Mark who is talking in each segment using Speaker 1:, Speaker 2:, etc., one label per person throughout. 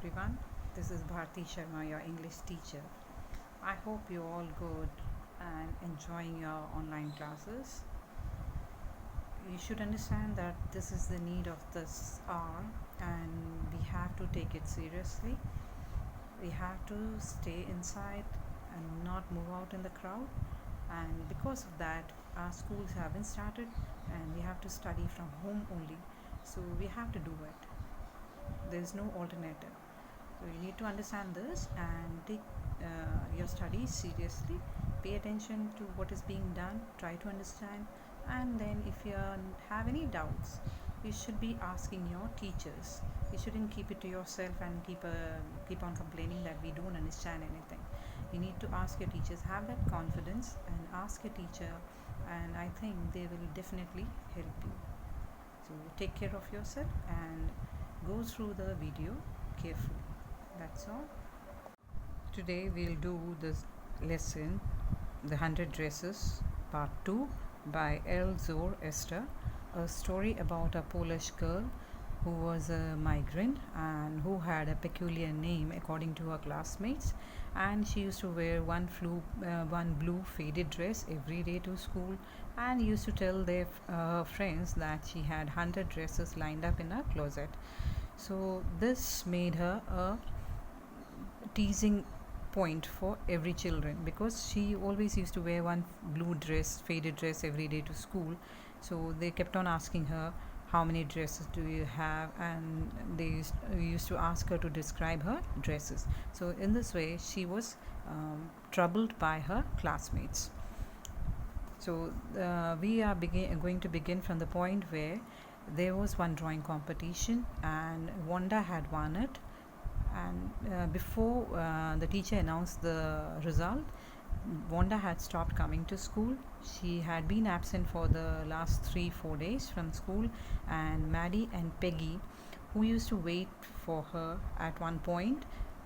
Speaker 1: everyone. This is Bharti Sharma, your English teacher. I hope you're all good and enjoying your online classes. You should understand that this is the need of this hour and we have to take it seriously. We have to stay inside and not move out in the crowd. And because of that, our schools haven't started and we have to study from home only. So we have to do it. There is no alternative. So you need to understand this and take your studies seriously. Pay attention to what is being done. Try to understand. And then, if you have any doubts, you should be asking your teachers. You shouldn't keep it to yourself and keep on complaining that we don't understand anything. You need to ask your teachers. Have that confidence and ask your teacher, and I think they will definitely help you. So take care of yourself and go through the video carefully. That's all. Today we'll do this lesson, The 100 Dresses, Part 2 by L. Zor Esther, a story about a Polish girl who was a migrant and who had a peculiar name according to her classmates, and she used to wear one blue faded dress every day to school and used to tell their friends that she had 100 dresses lined up in her closet. So this made her a teasing point for every children, because she always used to wear one faded dress every day to school. So they kept on asking her, how many dresses do you have? And they used to ask her to describe her dresses. So in this way she was troubled by her classmates. So we are going to begin from the point where there was one drawing competition and Wanda had won it. And before the teacher announced the result, Wanda had stopped coming to school. She had been absent for the last 3-4 days from school, and Maddie and Peggy, who used to wait for her at one point,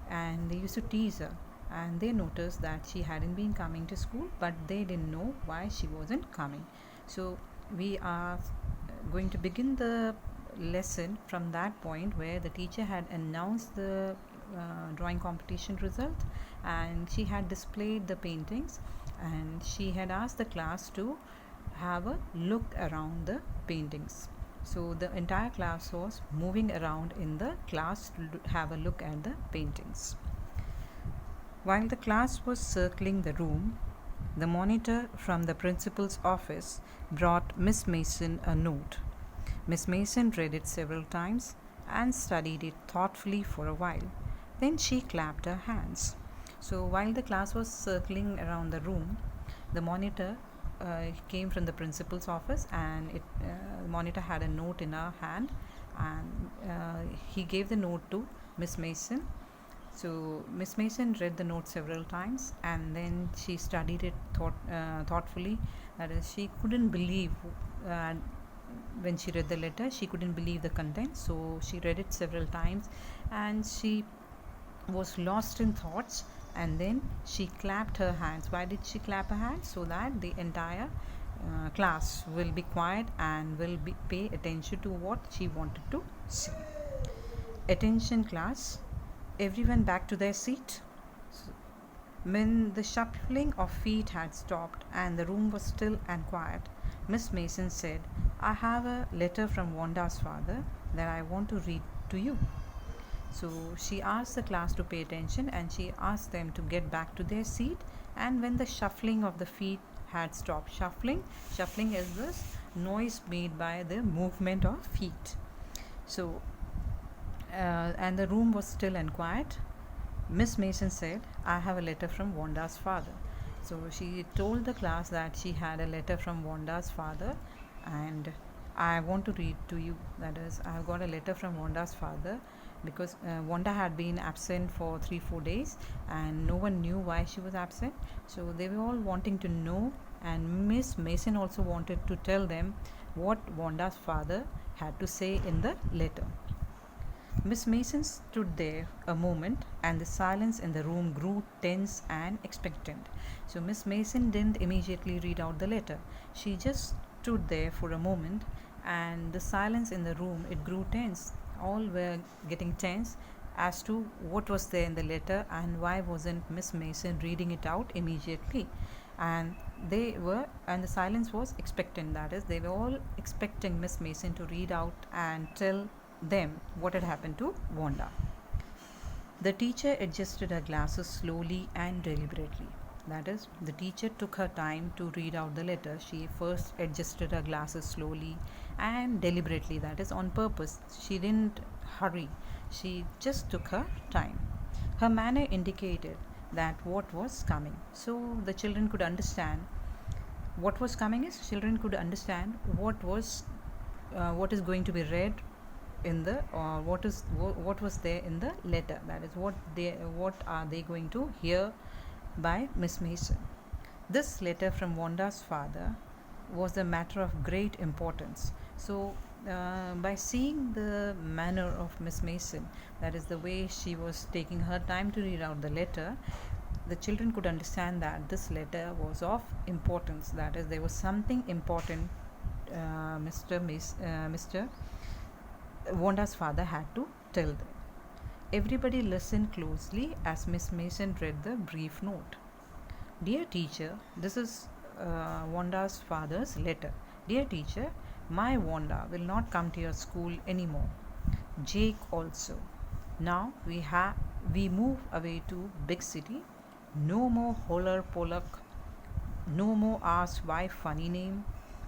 Speaker 1: and they used to tease her, and they noticed that she hadn't been coming to school, but they didn't know why she wasn't coming. So we are going to begin the lesson from that point where the teacher had announced the drawing competition result, and she had displayed the paintings, and she had asked the class to have a look around the paintings. So the entire class was moving around in the class to have a look at the paintings. While the class was circling the room, the monitor from the principal's office brought Miss Mason a note. Miss Mason read it several times and studied it thoughtfully for a while. Then she clapped her hands. So while the class was circling around the room, the monitor came from the principal's office, and the monitor had a note in her hand, and he gave the note to Miss Mason. So Miss Mason read the note several times, and then she studied it thoughtfully. That is, she couldn't believe when she read the letter, she couldn't believe the content. So she read it several times and she was lost in thoughts, and then she clapped her hands. Why did she clap her hands? So that the entire class will be quiet and will pay attention to what she wanted to say. Attention class, everyone back to their seat. When the shuffling of feet had stopped and the room was still and quiet, Miss Mason said, I have a letter from Wanda's father that I want to read to you. So she asked the class to pay attention, and she asked them to get back to their seat. And when the shuffling of the feet had stopped, shuffling is this noise made by the movement of feet. So and the room was still and quiet, Miss Mason said, I have a letter from Wanda's father. So she told the class that she had a letter from Wanda's father, and I want to read to you. That is, I have got a letter from Wanda's father, because Wanda had been absent for 3-4 days and no one knew why she was absent. So they were all wanting to know, and Miss Mason also wanted to tell them what Wanda's father had to say in the letter. Miss Mason stood there a moment, and the silence in the room grew tense and expectant. So Miss Mason didn't immediately read out the letter. She just stood there for a moment, and the silence in the room, it grew tense. All were getting tense, as to what was there in the letter and why wasn't Miss Mason reading it out immediately. And the silence was expectant. That is, they were all expecting Miss Mason to read out and tell them what had happened to Wanda. The teacher adjusted her glasses slowly and deliberately. That is, the teacher took her time to read out the letter. She first adjusted her glasses slowly and deliberately, that is, on purpose. She didn't hurry, she just took her time. Her manner indicated that what was coming. So the children could understand what was coming is children could understand what is going to be read in the what was there in the letter. That is, what are they going to hear by Miss Mason. This letter from Wanda's father was a matter of great importance. So by seeing the manner of Miss Mason, that is the way she was taking her time to read out the letter, the children could understand that this letter was of importance. That is, there was something important Mr. Wanda's father had to tell them. Everybody listened closely as Miss Mason read the brief note. Dear teacher, this is Wanda's father's letter. Dear teacher, my Wanda will not come to your school anymore. Jake also. Now we move away to big city. No more Holler Pollock. No more ask why funny name.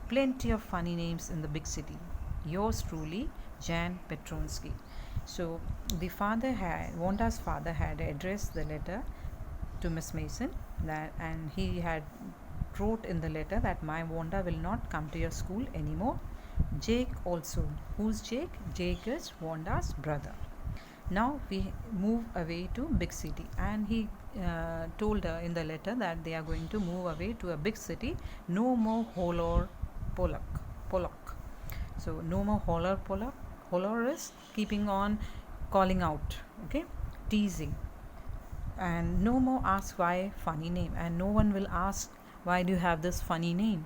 Speaker 1: Plenty of funny names in the big city. Yours truly, Jan Petronsky. So Wanda's father had addressed the letter to Miss Mason, and he had wrote in the letter that my Wanda will not come to your school anymore. Jake also. Who's Jake? Jake is Wanda's brother. Now we move away to big city, and he told her in the letter that they are going to move away to a big city. No more Holler Pollock. So no more Holler Pollock. Holler is keeping on calling out, okay, teasing. And no more ask why funny name, and no one will ask why do you have this funny name.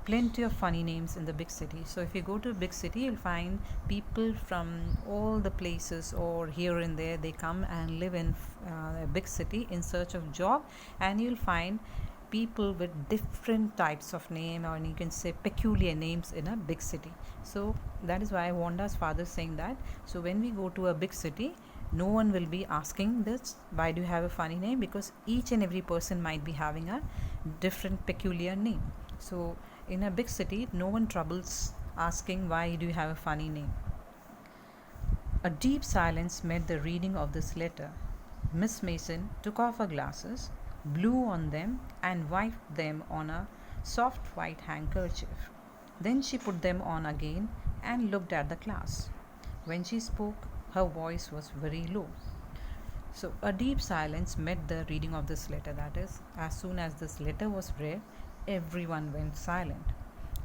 Speaker 1: Plenty of funny names in the big city. So if you go to a big city, you'll find people from all the places or here and there. They come and live in a big city in search of job, and you'll find people with different types of name, or you can say peculiar names, in a big city. So that is why Wanda's father is saying that. So when we go to a big city, no one will be asking this, why do you have a funny name, because each and every person might be having a different peculiar name. So in a big city, no one troubles asking why do you have a funny name. A deep silence met the reading of this letter. Miss Mason took off her glasses, blew on them, and wiped them on a soft white handkerchief. Then she put them on again and looked at the class. When she spoke, her voice was very low. So a deep silence met the reading of this letter. That is, as soon as this letter was read, everyone went silent.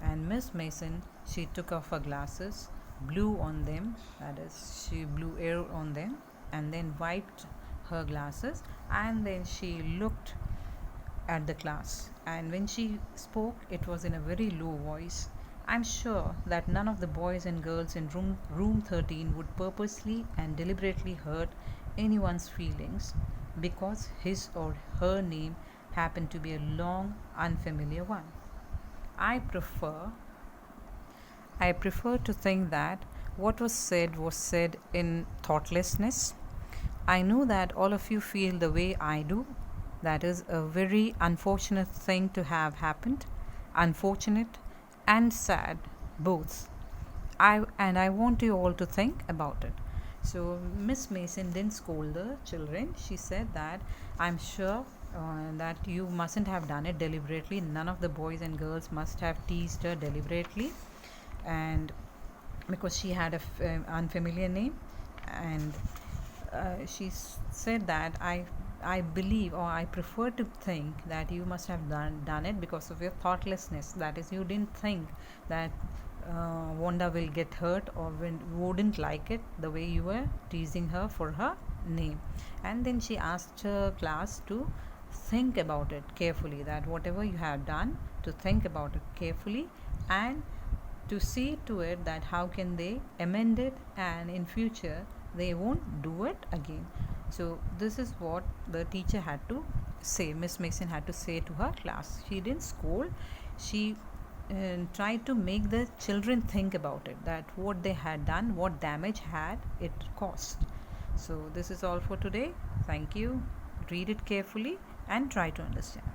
Speaker 1: And Miss Mason, she took off her glasses, blew on them, that is, she blew air on them, and then wiped her glasses, and then she looked at the class. And when she spoke, it was in a very low voice. I'm sure that none of the boys and girls in room 13 would purposely and deliberately hurt anyone's feelings because his or her name happened to be a long, unfamiliar one. I prefer to think that what was said in thoughtlessness. I know that all of you feel the way I do. That is a very unfortunate thing to have happened. Unfortunate and sad, both. I want you all to think about it. So Miss Mason didn't scold the children. She said that I'm sure that you mustn't have done it deliberately. None of the boys and girls must have teased her deliberately, and because she had a unfamiliar name. And she said that I believe, or I prefer to think, that you must have done it because of your thoughtlessness. That is, you didn't think that Wanda will get hurt or wouldn't like it the way you were teasing her for her name. And then she asked her class to think about it carefully, that whatever you have done, to think about it carefully and to see to it that how can they amend it, and in future they won't do it again. So this is what the teacher had to say. Miss Mason had to say to her class. She didn't scold. She tried to make the children think about it, that what they had done, what damage had it caused. So this is all for today. Thank you. Read it carefully and try to understand.